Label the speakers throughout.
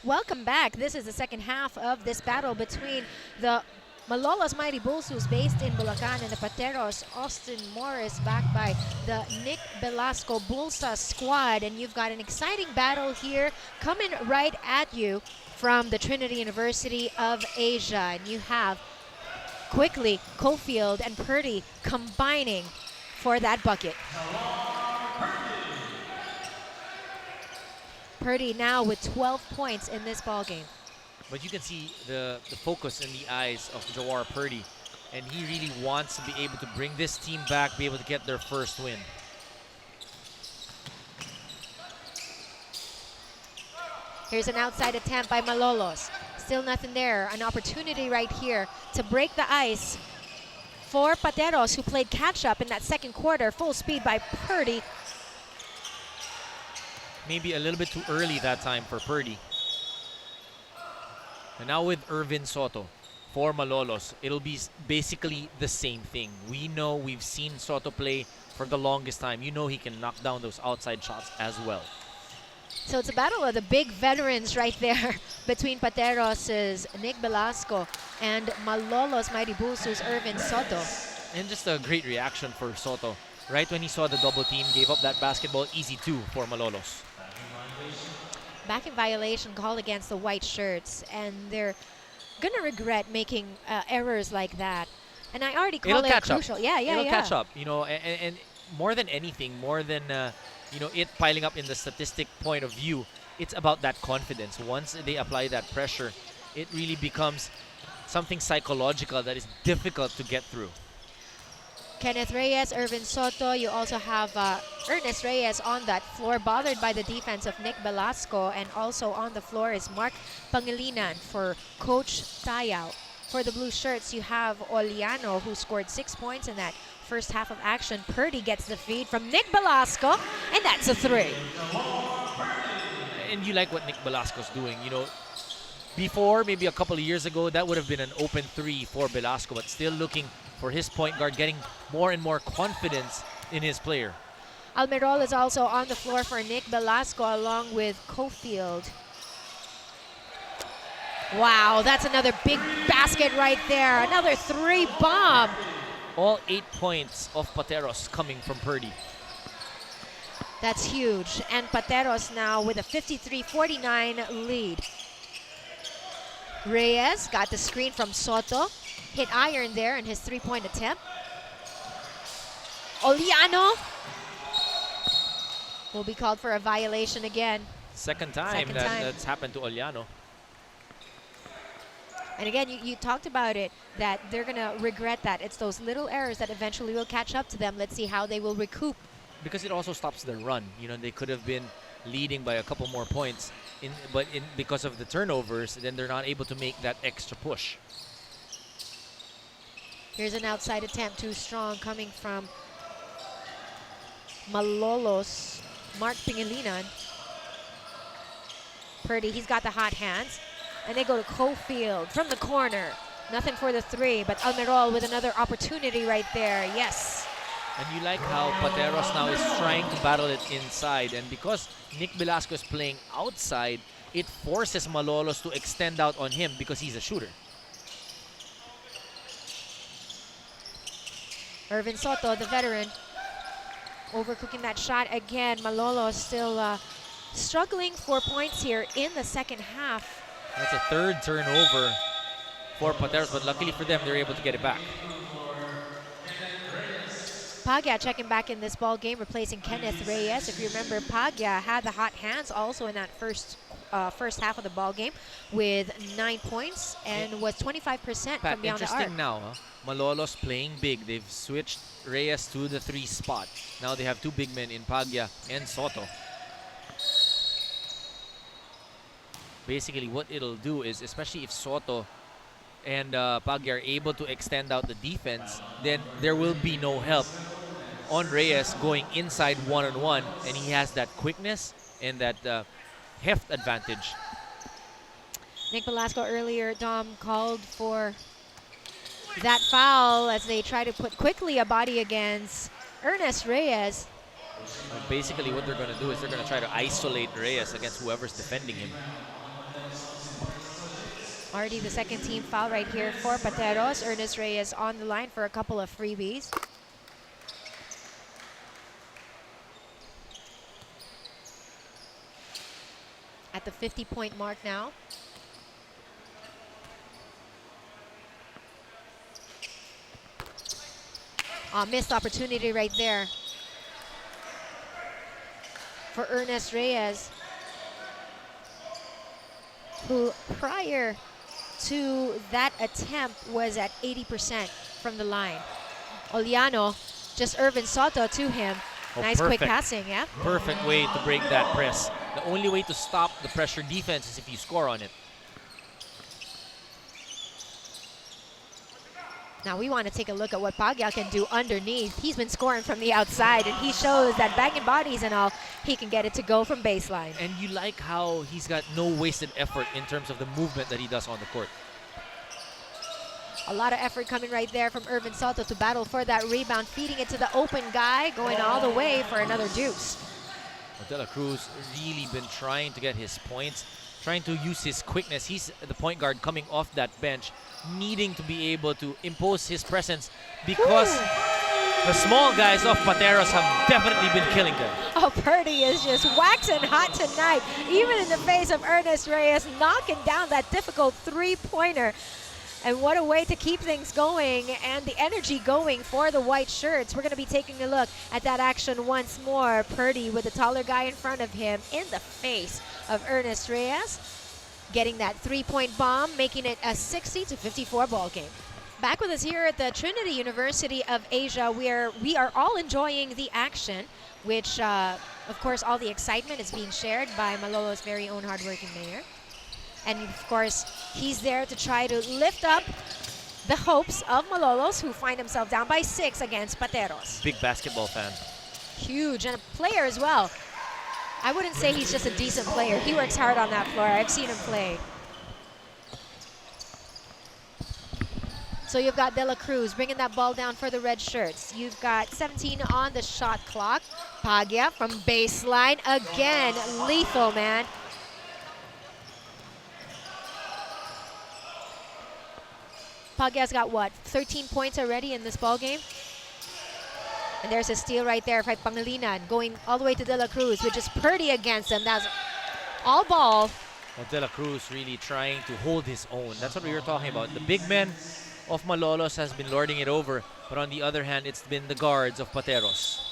Speaker 1: Welcome back. This is the second half of this battle between the Malolos Mighty Bulsus based in Bulacan and the Pateros Austin Morris backed by the Nick Velasco Bulsa squad. And you've got an exciting battle here coming right at you from the Trinity University of Asia. And you have quickly Cofield and Purdy combining for that bucket. Purdy now with 12 points in this ball game.
Speaker 2: But you can see the focus in the eyes of Jawar Purdy. And he really wants to be able to bring this team back, be able to get their first win.
Speaker 1: Here's an outside attempt by Malolos. Still nothing there. An opportunity right here to break the ice for Pateros, who played catch-up in that second quarter. Full speed by Purdy.
Speaker 2: Maybe a little bit too early that time for Purdy. And now with Irvin Soto for Malolos, it'll be basically the same thing. We know, we've seen Soto play for the longest time. You know he can knock down those outside shots as well.
Speaker 1: So it's a battle of the big veterans right there between Pateros' Nick Velasco and Malolos Mighty Bulsus' Irvin Soto.
Speaker 2: And just a great reaction for Soto. Right when he saw the double team, gave up that basketball, easy two for Malolos.
Speaker 1: Back in violation called against the white shirts, and they're gonna regret making errors like that. And I already call it crucial.
Speaker 2: It'll catch up, you know, and more than anything, more than you know, it piling up in the statistic point of view, it's about that confidence. Once they apply that pressure, it really becomes something psychological that is difficult to get through.
Speaker 1: Kenneth Reyes, Irvin Soto. You also have Ernest Reyes on that floor, bothered by the defense of Nick Velasco. And also on the floor is Mark Pangilinan for Coach Tayao. For the blue shirts, you have Oliano, who scored 6 points in that first half of action. Purdy gets the feed from Nick Velasco, and that's a three.
Speaker 2: And you like what Nick Velasco's doing, you know. Before, maybe a couple of years ago, that would have been an open three for Velasco, but still looking for his point guard, getting more and more confidence in his player.
Speaker 1: Almirol is also on the floor for Nick Velasco along with Cofield. Wow, that's another big basket right there. Another three bomb.
Speaker 2: All 8 points of Pateros coming from Purdy.
Speaker 1: That's huge. And Pateros now with a 53-49 lead. Reyes got the screen from Soto. Hit iron there in his three-point attempt. Oliano will be called for a violation again.
Speaker 2: Second time that's happened to Oliano.
Speaker 1: And again, you talked about it, that they're going to regret that. It's those little errors that eventually will catch up to them. Let's see how they will recoup.
Speaker 2: Because it also stops their run. You know, they could have been leading by a couple more points, but because of the turnovers, then they're not able to make that extra push.
Speaker 1: Here's an outside attempt, too strong, coming from Malolos, Mark Pangilinan. Purdy, he's got the hot hands. And they go to Cofield from the corner. Nothing for the three, but Almirol with another opportunity right there. Yes.
Speaker 2: And you like how Pateros now is trying to battle it inside. And because Nick Velasco is playing outside, it forces Malolos to extend out on him because he's a shooter.
Speaker 1: Irvin Soto, the veteran, overcooking that shot again. Malolos still struggling for points here in the second half.
Speaker 2: That's a third turnover for Pateros, but luckily for them, they're able to get it back.
Speaker 1: Pagya checking back in this ball game, replacing Kenneth Reyes. If you remember, Pagya had the hot hands also in that first half of the ball game with 9 points and was 25% from beyond the arc.
Speaker 2: Interesting now, huh? Malolos playing big. They've switched Reyes to the 3 spot. Now they have two big men in Pagya and Soto. Basically, what it'll do is, especially if Soto and Pagya are able to extend out the defense, then there will be no help on Reyes going inside one-on-one, and he has that quickness and that heft advantage.
Speaker 1: Nick Velasco earlier, Dom, called for that foul as they try to put quickly a body against Ernest Reyes.
Speaker 2: Basically, what they're going to do is they're going to try to isolate Reyes against whoever's defending him.
Speaker 1: Already the second team foul right here for Pateros. Ernest Reyes on the line for a couple of freebies. At the 50-point mark now. Missed opportunity right there for Ernest Reyes, who prior to that attempt was at 80% from the line. Oliano, just Irvin Soto to him.
Speaker 2: Oh,
Speaker 1: nice
Speaker 2: perfect.
Speaker 1: quick passing, yeah?
Speaker 2: Perfect way to break that press. The only way to stop the pressure defense is if you score on it.
Speaker 1: Now we want to take a look at what Pagya can do underneath. He's been scoring from the outside, and he shows that banging bodies and all, he can get it to go from baseline.
Speaker 2: And you like how he's got no wasted effort in terms of the movement that he does on the court.
Speaker 1: A lot of effort coming right there from Irvin Soto to battle for that rebound, feeding it to the open guy, going all the way for another deuce.
Speaker 2: De La Cruz really been trying to get his points, trying to use his quickness. He's the point guard coming off that bench, needing to be able to impose his presence because the small guys of Pateros have definitely been killing them.
Speaker 1: Oh, Purdy is just waxing hot tonight, even in the face of Ernest Reyes, knocking down that difficult three-pointer. And what a way to keep things going and the energy going for the white shirts. We're going to be taking a look at that action once more. Purdy with the taller guy in front of him in the face of Ernest Reyes, getting that three-point bomb, making it a 60-54 ball game. Back with us here at the Trinity University of Asia, where we are all enjoying the action, which, of course, all the excitement is being shared by Malolos' very own hardworking mayor. And of course, he's there to try to lift up the hopes of Malolos, who find themselves down by 6 against Pateros.
Speaker 2: Big basketball fan.
Speaker 1: Huge, and a player as well. I wouldn't say he's just a decent player. He works hard on that floor. I've seen him play. So you've got De La Cruz bringing that ball down for the red shirts. You've got 17 on the shot clock. Pagya from baseline again. Lethal, man. Pagya's got what, 13 points already in this ball game? And there's a steal right there by Pangilinan, going all the way to De La Cruz, which is Purdy against him. That's all ball.
Speaker 2: Well, De La Cruz really trying to hold his own. That's what we were talking about. The big men of Malolos has been lording it over, but on the other hand, it's been the guards of Pateros.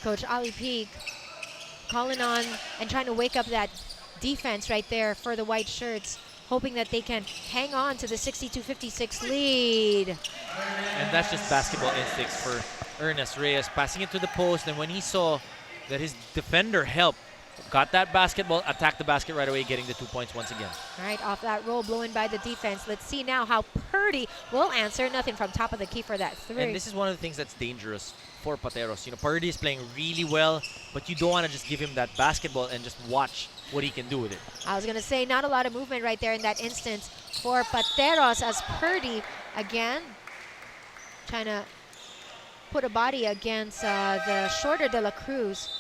Speaker 1: Coach Ali Peak calling on and trying to wake up that defense right there for the white shirts, hoping that they can hang on to the 62-56 lead.
Speaker 2: And that's just basketball instincts for Ernest Reyes, passing it to the post, and when he saw that his defender helped, got that basketball, attacked the basket right away, getting the 2 points once again.
Speaker 1: All right, off that roll, blowing by the defense. Let's see now how Purdy will answer. Nothing from top of the key for that three.
Speaker 2: And this is one of the things that's dangerous for Pateros. You know, Purdy is playing really well, but you don't want to just give him that basketball and just watch what he can do with it.
Speaker 1: I was going to say, not a lot of movement right there in that instance for Pateros, as Purdy, again, trying to put a body against the shorter De La Cruz.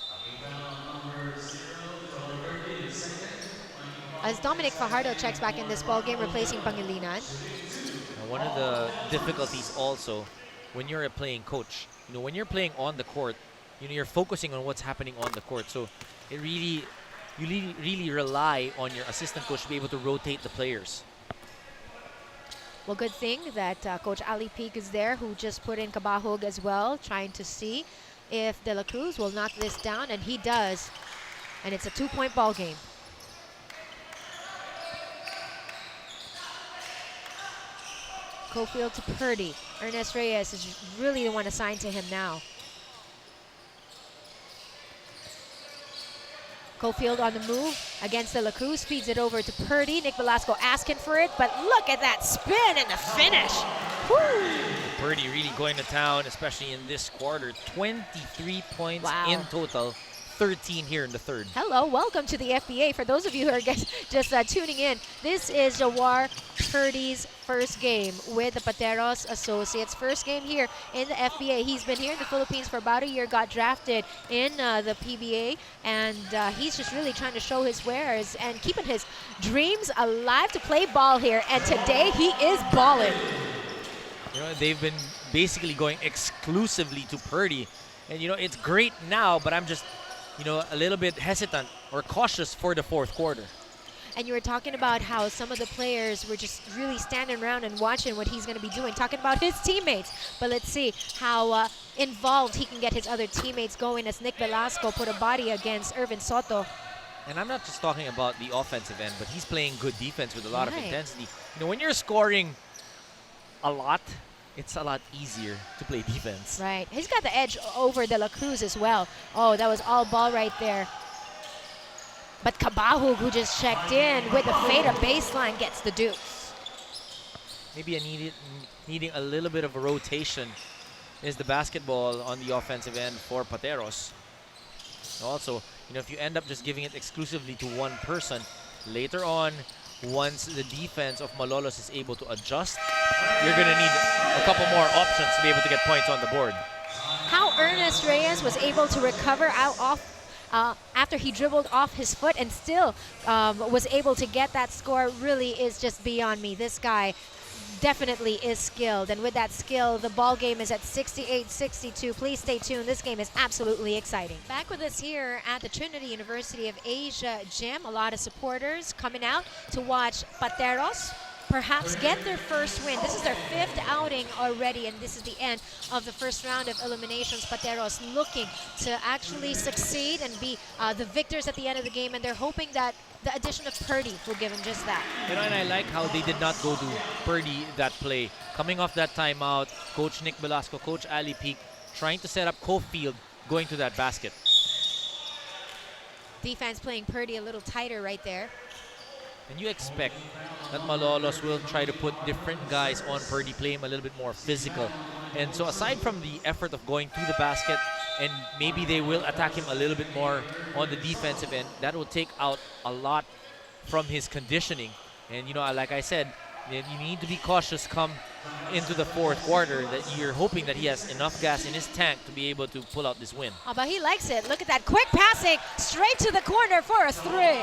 Speaker 1: As Dominic Fajardo checks back in this ball game, replacing Pangilinan.
Speaker 2: Now, one of the difficulties also when you're a playing coach, you know, when you're playing on the court, you know, you're focusing on what's happening on the court. So it really, you really rely on your assistant coach to be able to rotate the players.
Speaker 1: Well, good thing that Coach Ali Peak is there, who just put in Kabahog as well, trying to see if De La Cruz will knock this down, and he does. And it's a 2-point ball game. Cofield to Purdy. Ernest Reyes is really the one assigned to him now. Cofield on the move against De La Cruz, feeds it over to Purdy. Nick Velasco asking for it, but look at that spin and the finish. Woo!
Speaker 2: Purdy really going to town, especially in this quarter. 23 points in total, 13 here in the third.
Speaker 1: Hello, welcome to the FBA. For those of you who are just tuning in, this is Jawar Purdy's first game with the Pateros Associates. First game here in the FBA. He's been here in the Philippines for about a year, got drafted in the PBA, and he's just really trying to show his wares and keeping his dreams alive to play ball here. And today he is balling.
Speaker 2: You know, they've been basically going exclusively to Purdy. And, you know, it's great now, but I'm just, you know, a little bit hesitant or cautious for the fourth quarter.
Speaker 1: And you were talking about how some of the players were just really standing around and watching what he's going to be doing, talking about his teammates. But let's see how involved he can get his other teammates going as Nick Velasco put a body against Irvin Soto.
Speaker 2: And I'm not just talking about the offensive end, but he's playing good defense with a lot of intensity. You know, when you're scoring a lot, it's a lot easier to play defense.
Speaker 1: Right. He's got the edge over De La Cruz as well. Oh, that was all ball right there. But Kabahug, who just checked in with the fader baseline, gets the deuce.
Speaker 2: Maybe needing a little bit of a rotation is the basketball on the offensive end for Pateros. Also, you know, if you end up just giving it exclusively to one person, later on, once the defense of Malolos is able to adjust, you're going to need a couple more options to be able to get points on the board.
Speaker 1: How Ernest Reyes was able to recover after he dribbled off his foot and still was able to get that score really is just beyond me. This guy definitely is skilled, and with that skill, the ball game is at 68-62. Please stay tuned. This game is absolutely exciting. Back with us here at the Trinity University of Asia Gym, a lot of supporters coming out to watch Pateros perhaps get their first win. This is their fifth outing already, and this is the end of the first round of eliminations. Pateros looking to actually succeed and be the victors at the end of the game, and they're hoping that the addition of Purdy will give him just that.
Speaker 2: You know, and I like how they did not go to Purdy that play. Coming off that timeout, Coach Nick Velasco, Coach Ali Peak, trying to set up Cofield going to that basket.
Speaker 1: Defense playing Purdy a little tighter right there.
Speaker 2: And you expect that Malolos will try to put different guys on Purdy, play him a little bit more physical. And so aside from the effort of going to the basket, and maybe they will attack him a little bit more on the defensive end, that will take out a lot from his conditioning. And, you know, like I said, you need to be cautious come into the fourth quarter, that you're hoping that he has enough gas in his tank to be able to pull out this win.
Speaker 1: Oh, but he likes it. Look at that quick passing straight to the corner for a three.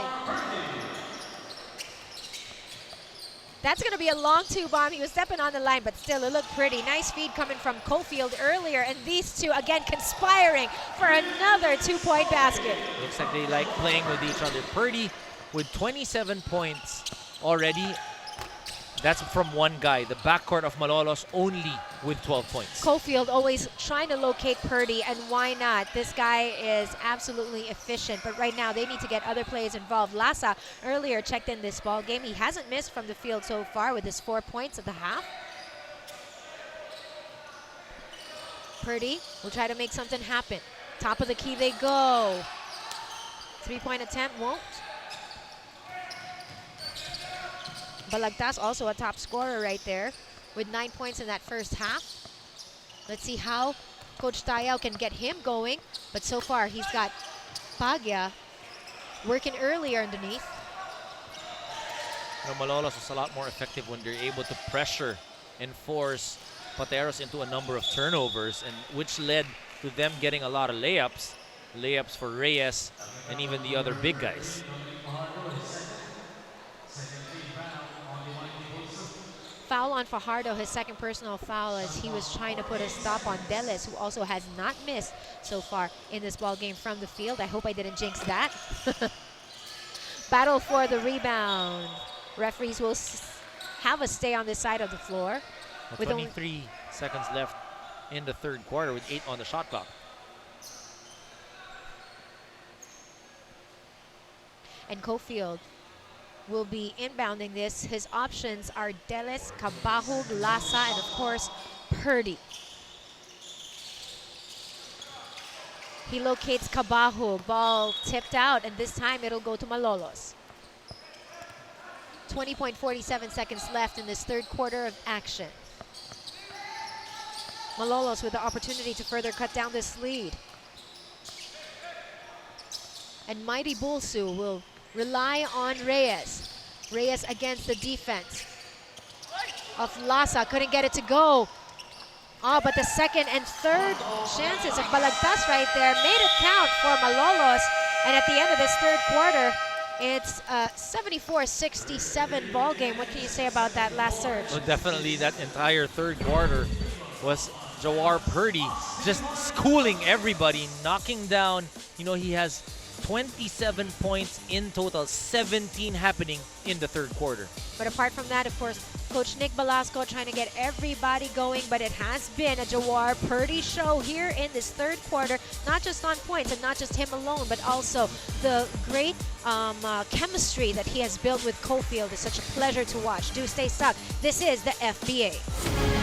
Speaker 1: That's going to be a long two-bomb. He was stepping on the line, but still, it looked pretty. Nice feed coming from Cofield earlier, and these two, again, conspiring for another two-point basket.
Speaker 2: Looks like they like playing with each other. Purdy with 27 points already. That's from one guy. The backcourt of Malolos only with 12 points.
Speaker 1: Cofield always trying to locate Purdy, and why not? This guy is absolutely efficient, but right now they need to get other players involved. Lassa earlier checked in this ball game. He hasn't missed from the field so far with his 4 points at the half. Purdy will try to make something happen. Top of the key they go. Three-point attempt won't. Balagtas also a top scorer right there with 9 points in that first half. Let's see how Coach Tayao can get him going. But so far, he's got Pagya working earlier underneath.
Speaker 2: You know, Malolos was a lot more effective when they're able to pressure and force Pateros into a number of turnovers, and which led to them getting a lot of layups for Reyes and even the other big guys.
Speaker 1: Foul on Fajardo, his second personal foul, as he was trying to put a stop on Deles, who also has not missed so far in this ball game from the field. I hope I didn't jinx that. Battle for the rebound. Referees will have a stay on this side of the floor.
Speaker 2: With 23 seconds left in the third quarter with 8 on the shot clock.
Speaker 1: And Cofield will be inbounding this. His options are Deles, Kabahug, Lassa, and of course, Purdy. He locates Kabahug. Ball tipped out, and this time it'll go to Malolos. 20.47 seconds left in this third quarter of action. Malolos with the opportunity to further cut down this lead. And Mighty Bulsu will rely on Reyes. Reyes against the defense of Lasa. Couldn't get it to go. Oh, but the second and third chances of Balagtas right there made it count for Malolos. And at the end of this third quarter, it's a 74-67 ball game. What can you say about that last surge?
Speaker 2: Well, definitely that entire third quarter was Jawar Purdy just schooling everybody, knocking down. You know, he has 27 points in total, 17 happening in the third quarter.
Speaker 1: But apart from that, of course, Coach Nick Velasco trying to get everybody going, but it has been a Jawar Purdy show here in this third quarter, not just on points and not just him alone, but also the great chemistry that he has built with Cofield. It's such a pleasure to watch. Do stay stuck. This is the FBA.